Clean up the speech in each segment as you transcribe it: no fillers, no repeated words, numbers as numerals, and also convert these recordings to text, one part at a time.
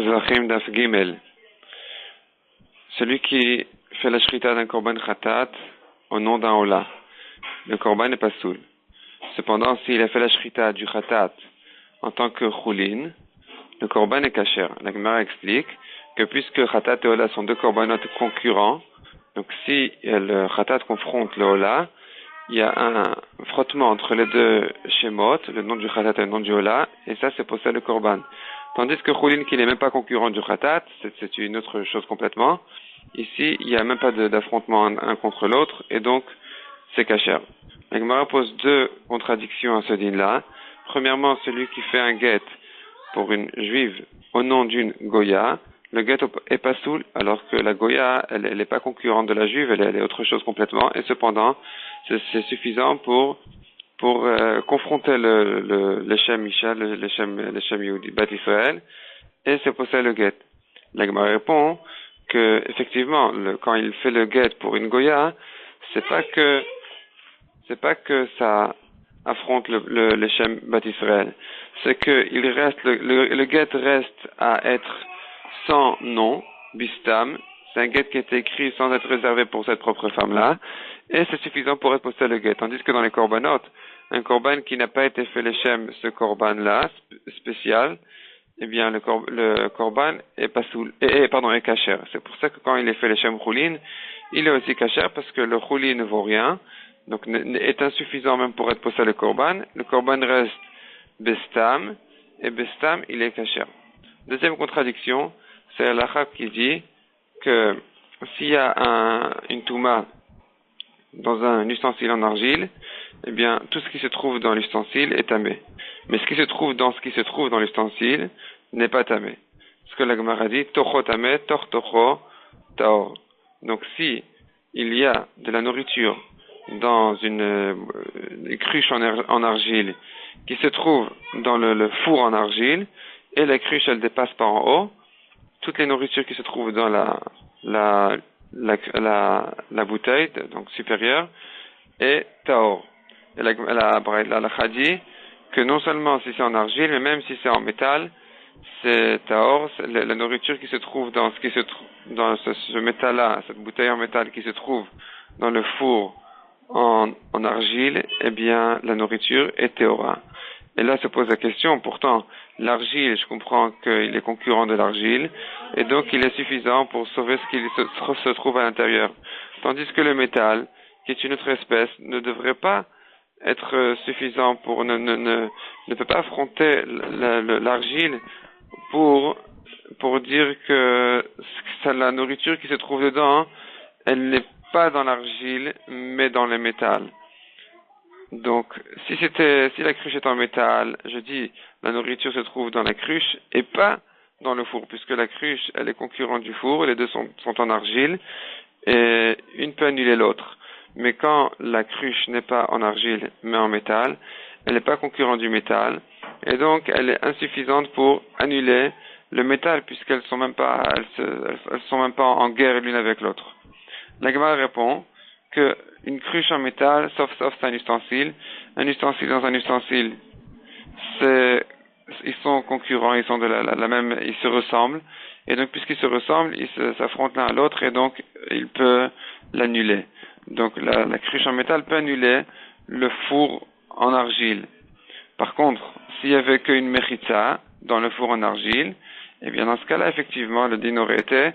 Zachim Daf Gimel. Celui qui fait la shrita d'un korban khatat au nom d'un ola, le korban n'est pas soul. Cependant, s'il a fait la shrita du khatat en tant que choulin, le korban est kasher. La Gemara explique que puisque khatat et ola sont deux korbanot concurrents, donc si le khatat confronte le ola, il y a un frottement entre les deux shemot, le nom du khatat et le nom du ola, et ça c'est pour ça le korban. Tandis que choulin qui n'est même pas concurrent du khatat, c'est une autre chose complètement. Ici, il n'y a même pas d'affrontement un contre l'autre, et donc c'est kasher. La Gemara pose deux contradictions à ce din-là. Premièrement, celui qui fait un guet pour une juive au nom d'une goya, le guet est pas soul, alors que la goya, elle n'est pas concurrente de la juive, elle est autre chose complètement, et cependant, c'est suffisant pour confronter le Shem Isha, le Shem Yehudi, Bat Israël, et c'est pour ça le guet. La Gemara répond que, effectivement, quand il fait le guet pour une goya, c'est pas que ça affronte le Shem Bat Israël. C'est que le guet reste à être sans nom, bistam. C'est un guet qui est écrit sans être réservé pour cette propre femme-là. Et c'est suffisant pour être posté le guet. Tandis que dans les korbanot, un korban qui n'a pas été fait le Shem, ce korban-là, spécial, eh bien, le korban est pas soul, est kasher. C'est pour ça que quand il est fait le Shem choulin, il est aussi kasher parce que le choulin ne vaut rien. Donc, est insuffisant même pour être posé le korban. Le korban reste bestam, et bestam, il est kasher. Deuxième contradiction, c'est l'achab qui dit que s'il y a une touma dans un ustensile en argile, eh bien, tout ce qui se trouve dans l'ustensile est tamé. Mais ce qui se trouve dans l'ustensile n'est pas tamé. Ce que la Gemara dit, tocho tamé, tor tocho, taor. Donc, si il y a de la nourriture dans une cruche en argile qui se trouve dans le four en argile, et la cruche, elle dépasse par en haut, toutes les nourritures qui se trouvent dans la bouteille, donc supérieure, est taor. Et la dit que non seulement si c'est en argile, mais même si c'est en métal, c'est taor, la nourriture qui se trouve dans ce métal-là, cette bouteille en métal qui se trouve dans le four en argile, eh bien, la nourriture est théora. Et là se pose la question, pourtant, l'argile, je comprends qu'il est concurrent de l'argile, et donc il est suffisant pour sauver ce qui se trouve à l'intérieur. Tandis que le métal, qui est une autre espèce, ne devrait pas être suffisant ne peut pas affronter l'argile pour dire que la nourriture qui se trouve dedans, elle n'est pas dans l'argile, mais dans le métal. Donc, si la cruche est en métal, je dis, la nourriture se trouve dans la cruche et pas dans le four, puisque la cruche, elle est concurrente du four, les deux sont en argile, et une peut annuler l'autre. Mais quand la cruche n'est pas en argile, mais en métal, elle n'est pas concurrente du métal, et donc elle est insuffisante pour annuler le métal, puisqu'elles sont même pas en guerre l'une avec l'autre. La Gemara répond que une cruche en métal, sauf c'est un ustensile dans un ustensile, ils sont concurrents, ils sont de la même, ils se ressemblent, et donc puisqu'ils se ressemblent, ils s'affrontent l'un à l'autre, et donc il peut l'annuler. Donc la cruche en métal peut annuler le four en argile. Par contre, s'il y avait qu'une mechitza dans le four en argile, eh bien dans ce cas-là, effectivement, le din aurait été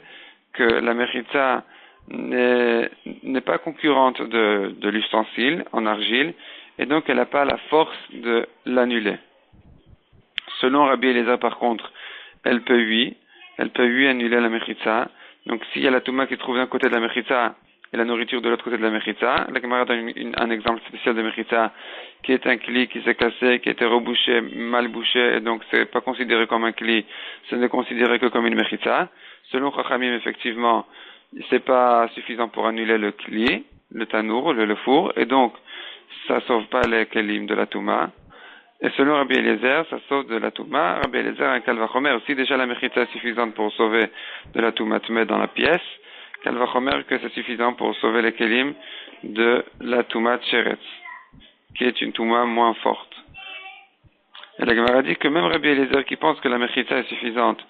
que la mechitza n'est pas concurrente de l'ustensile en argile, et donc elle n'a pas la force de l'annuler. Selon Rabbi Eliezer, par contre, elle peut annuler la mechitza. Donc s'il y a la touma qui se trouve d'un côté de la mechitza et la nourriture de l'autre côté de la mechitza, la Gemara donne un exemple spécial de mechitza qui est un kli qui s'est cassé, qui a été rebouché, mal bouché, et donc c'est pas considéré comme un kli, ce n'est considéré que comme une mechitza. Selon Chachamim, effectivement, c'est pas suffisant pour annuler le kli, le tanour, le four, et donc ça sauve pas les kelim de la touma. Et selon Rabbi Eliezer, ça sauve de la touma. Rabbi Eliezer, un kalvachomer, si déjà la mechitza est suffisante pour sauver de la touma tmeh dans la pièce, kalvachomer que c'est suffisant pour sauver les kelim de la touma tcheretz, qui est une touma moins forte. Et la Gemara dit que même Rabbi Eliezer qui pense que la mechitza est suffisante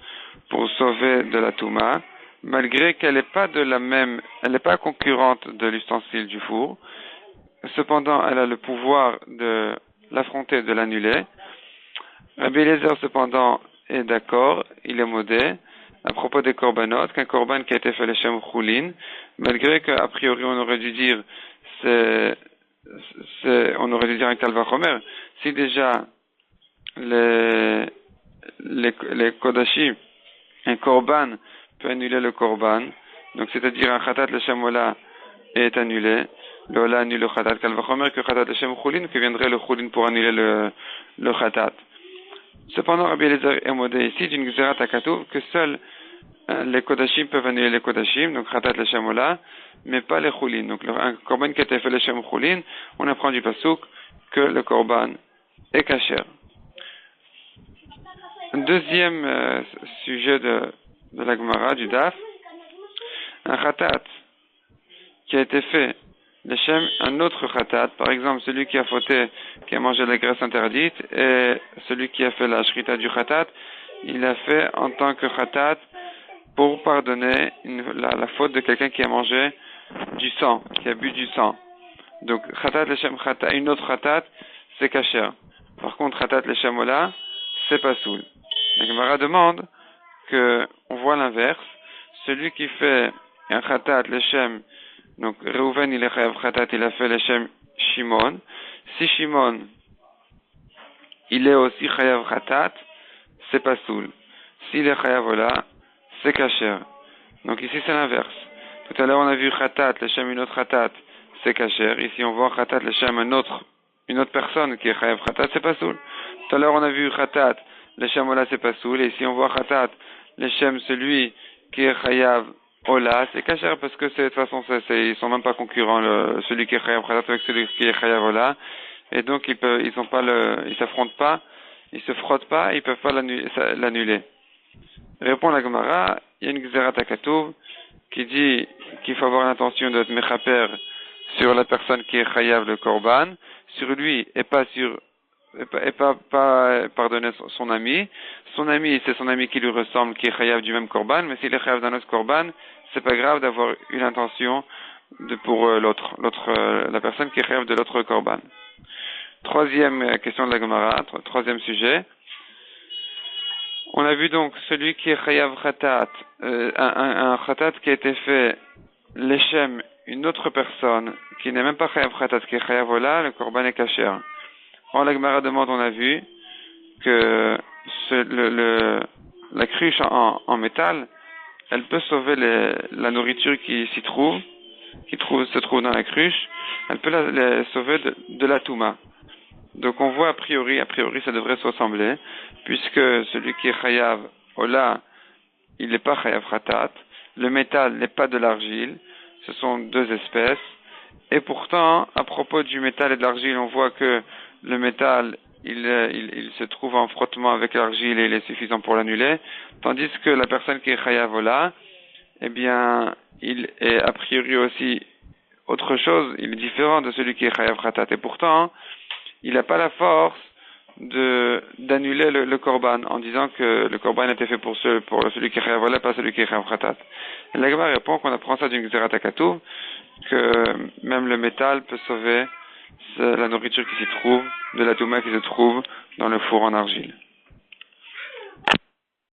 pour sauver de la Touma, malgré qu'elle n'est pas elle n'est pas concurrente de l'ustensile du four. Cependant, elle a le pouvoir de l'affronter, de l'annuler. Rabbi Eliezer, cependant, est d'accord, il est modé, à propos des korbanot, qu'un korban qui a été fait Leshem Choulin, malgré qu'a priori on aurait dû dire, on aurait dû dire un Kalvachomer, si déjà les Kodashim, un korban peut annuler le korban, donc c'est-à-dire un Khatat Leshem Ola est annulé, le Ola annule le Khatat, Kalvachomer que Khatat Leshem Choulin, que viendrait le Choulin pour annuler le Khatat. Cependant, Rabbi Eliezer est modé ici d'une Gzerat Akatouv que seuls les Kodashim peuvent annuler les Kodashim, donc Khatat Leshem Ola, mais pas les Choulin. Donc un korban qui a été fait Leshem Choulin, on apprend du Pasuk que le korban est kasher. Un deuxième sujet de la Gemara, du Daf, un Khatat qui a été fait Leshem, un autre Khatat, par exemple celui qui a fauté, qui a mangé la graisse interdite, et celui qui a fait la Shrita du Khatat, il a fait en tant que Khatat pour pardonner la faute de quelqu'un qui a mangé du sang, qui a bu du sang. Donc Khatat Leshem Khatat, une autre Khatat, c'est kasher. Par contre Khatat Leshem Ola, c'est pas soul. La Gemara demande que on voit l'inverse, celui qui fait un Khatat Leshem, donc Reuven il est chayav Khatat, il a fait Leshem Shimon. Si Shimon il est aussi chayav Khatat, c'est pas soul. S'il est chayav Ola, c'est kasher. Donc ici c'est l'inverse. Tout à l'heure on a vu Khatat Leshem une autre Khatat, c'est kasher. Ici on voit Khatat Leshem une autre personne qui est chayav Khatat, c'est pas soul. Tout à l'heure on a vu Khatat Leshem Ola, c'est pas soul. Et ici on voit Khatat Leshem celui qui est chayav Ola, c'est kasher parce que de toute façon ils sont même pas concurrents, celui qui est chayav Khatat avec celui qui est chayav Ola, et donc ils s'affrontent pas, ils se frottent pas, ils peuvent pas l'annuler. Répond la Gemara, il y a une Gzerat Akatouv qui dit qu'il faut avoir l'intention d'être mechaper sur la personne qui est chayav le korban, sur lui et pas pardonner son ami. Son ami, c'est son ami qui lui ressemble, qui est chayav du même korban, mais s'il est chayav d'un autre korban, c'est pas grave d'avoir une intention pour la personne qui est chayav de l'autre korban. Troisième question de la Gemara, troisième sujet. On a vu donc celui qui est chayav khatat, un khatat qui a été fait leshem une autre personne, qui n'est même pas chayav khatat, qui est chayav ola, le korban est kasher. Or la Gemara demande, on a vu que la cruche en métal, elle peut sauver la nourriture qui se trouve dans la cruche, elle peut la sauver de la touma. Donc on voit a priori ça devrait se ressembler, puisque celui qui est chayav ola, il n'est pas chayav khatat, le métal n'est pas de l'argile, ce sont deux espèces, et pourtant à propos du métal et de l'argile, on voit que le métal il se trouve en frottement avec l'argile et il est suffisant pour l'annuler, tandis que la personne qui est chayav ola, eh bien il est a priori aussi autre chose, il est différent de celui qui est chayav khatat, et pourtant il n'a pas la force d'annuler le korban en disant que le korban a été fait pour celui qui est chayav ola, pas celui qui est chayav khatat. Et la Gemara répond qu'on apprend ça d'une Gzerat Akatouv, que même le métal peut sauver la nourriture qui s'y trouve, de la touma qui se trouve dans le four en argile.